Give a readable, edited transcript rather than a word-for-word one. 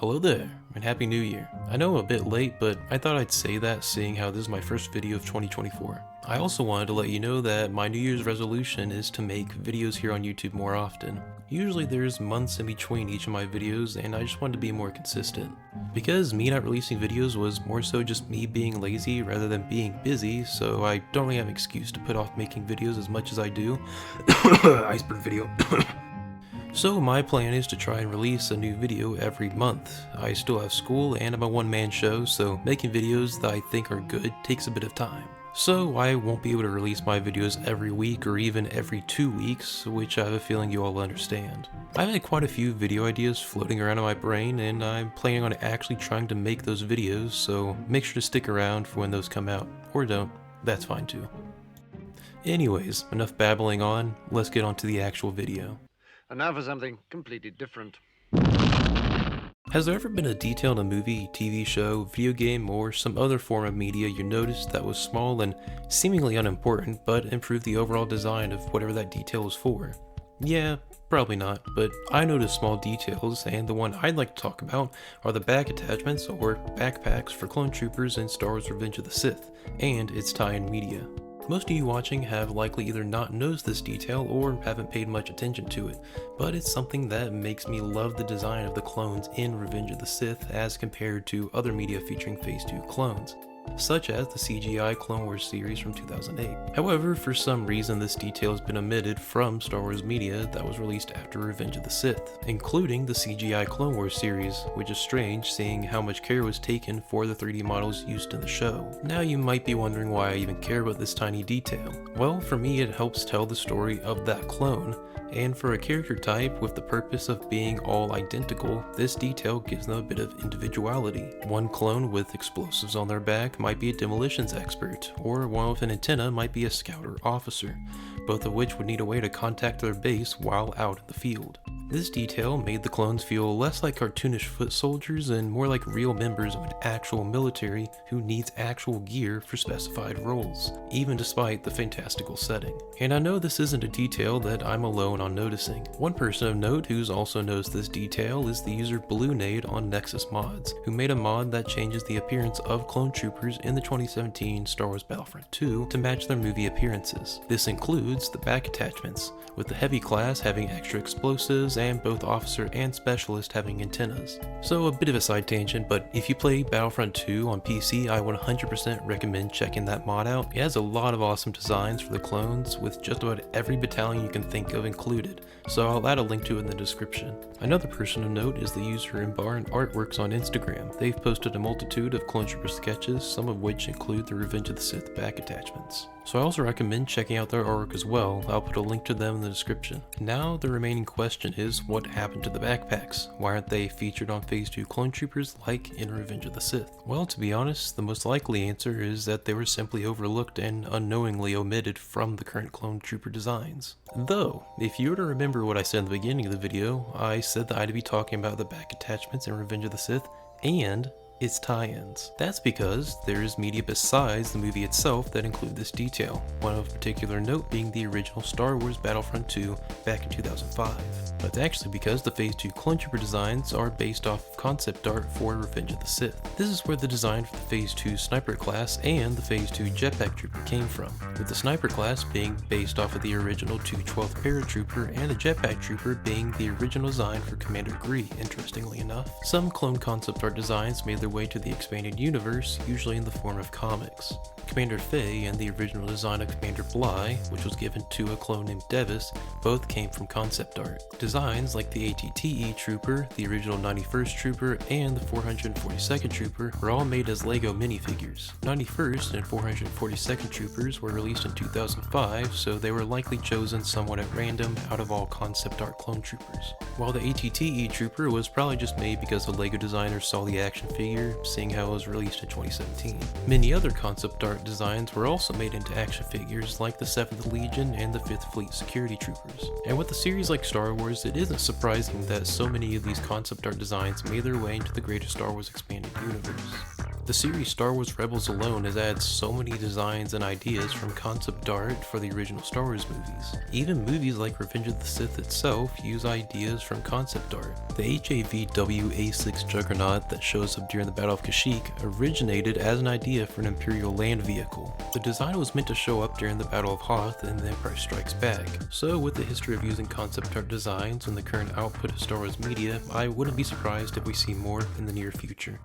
Hello there, and Happy New Year. I know I'm a bit late, but I thought I'd say that seeing how this is my first video of 2024. I also wanted to let you know that my New Year's resolution is to make videos here on YouTube more often. Usually there's months in between each of my videos, and I just wanted to be more consistent. Because me not releasing videos was more so just me being lazy rather than being busy, so I don't really have an excuse to put off making videos as much as I do. Iceberg video. So my plan is to try and release a new video every month. I still have school and I'm a one-man show, so making videos that I think are good takes a bit of time. So I won't be able to release my videos every week or even every 2 weeks, which I have a feeling you all understand. I've had quite a few video ideas floating around in my brain, and I'm planning on actually trying to make those videos, so make sure to stick around for when those come out. Or don't, that's fine too. Anyways, enough babbling on, let's get on to the actual video. And now for something completely different. Has there ever been a detail in a movie, TV show, video game, or some other form of media you noticed that was small and seemingly unimportant, but improved the overall design of whatever that detail was for? Yeah, probably not, but I noticed small details, and the one I'd like to talk about are the back attachments, or backpacks, for clone troopers in Star Wars Revenge of the Sith, and its tie-in media. Most of you watching have likely either not noticed this detail or haven't paid much attention to it, but it's something that makes me love the design of the clones in Revenge of the Sith as compared to other media featuring Phase 2 clones, such as the CGI Clone Wars series from 2008. However, for some reason this detail has been omitted from Star Wars media that was released after Revenge of the Sith, including the CGI Clone Wars series, which is strange seeing how much care was taken for the 3D models used in the show. Now you might be wondering why I even care about this tiny detail. Well, for me it helps tell the story of that clone, and for a character type with the purpose of being all identical, this detail gives them a bit of individuality. One clone with explosives on their back might be a demolitions expert, or one with an antenna might be a scout or officer, both of which would need a way to contact their base while out in the field. This detail made the clones feel less like cartoonish foot soldiers and more like real members of an actual military who needs actual gear for specified roles, even despite the fantastical setting. And I know this isn't a detail that I'm alone on noticing. One person of note who's also noticed this detail is the user BlueNade on Nexus mods, who made a mod that changes the appearance of clone troopers in the 2017 Star Wars Battlefront II to match their movie appearances. This includes the back attachments, with the heavy class having extra explosives and both officer and specialist having antennas. So a bit of a side tangent, but if you play Battlefront 2 on PC, I would 100% recommend checking that mod out. It has a lot of awesome designs for the clones, with just about every battalion you can think of included, so I'll add a link to it in the description. Another person of note is the user Umbaran Artwork on Instagram. They've posted a multitude of clone trooper sketches, some of which include the Revenge of the Sith back attachments. So I also recommend checking out their artwork as well. I'll put a link to them in the description. Now the remaining question is, what happened to the backpacks? Why aren't they featured on Phase 2 clone troopers like in Revenge of the Sith? Well, to be honest, the most likely answer is that they were simply overlooked and unknowingly omitted from the current clone trooper designs. Though, if you were to remember what I said in the beginning of the video, I said that I'd be talking about the back attachments in Revenge of the Sith and its tie-ins. That's because there is media besides the movie itself that include this detail, one of particular note being the original Star Wars Battlefront 2 back in 2005. That's actually because the Phase 2 clone trooper designs are based off of concept art for Revenge of the Sith. This is where the design for the Phase 2 sniper class and the Phase 2 jetpack trooper came from, with the sniper class being based off of the original 212th paratrooper and the jetpack trooper being the original design for Commander Gree, interestingly enough. Some clone concept art designs made their way to the expanded universe, usually in the form of comics. Commander Fey and the original design of Commander Bly, which was given to a clone named Devis, both came from concept art. Designs like the ATTE Trooper, the original 91st Trooper, and the 442nd Trooper were all made as LEGO minifigures. 91st and 442nd Troopers were released in 2005, so they were likely chosen somewhat at random out of all concept art clone troopers. While the ATTE Trooper was probably just made because the LEGO designers saw the action figure, seeing how it was released in 2017. Many other concept art designs were also made into action figures like the 7th Legion and the 5th Fleet Security Troopers. And with a series like Star Wars, it isn't surprising that so many of these concept art designs made their way into the greater Star Wars expanded universe. The series Star Wars Rebels alone has had so many designs and ideas from concept art for the original Star Wars movies. Even movies like Revenge of the Sith itself use ideas from concept art. The HAVW A6 Juggernaut that shows up during the Battle of Kashyyyk originated as an idea for an Imperial land vehicle. The design was meant to show up during the Battle of Hoth in The Empire Strikes Back. So with the history of using concept art designs and the current output of Star Wars media, I wouldn't be surprised if we see more in the near future.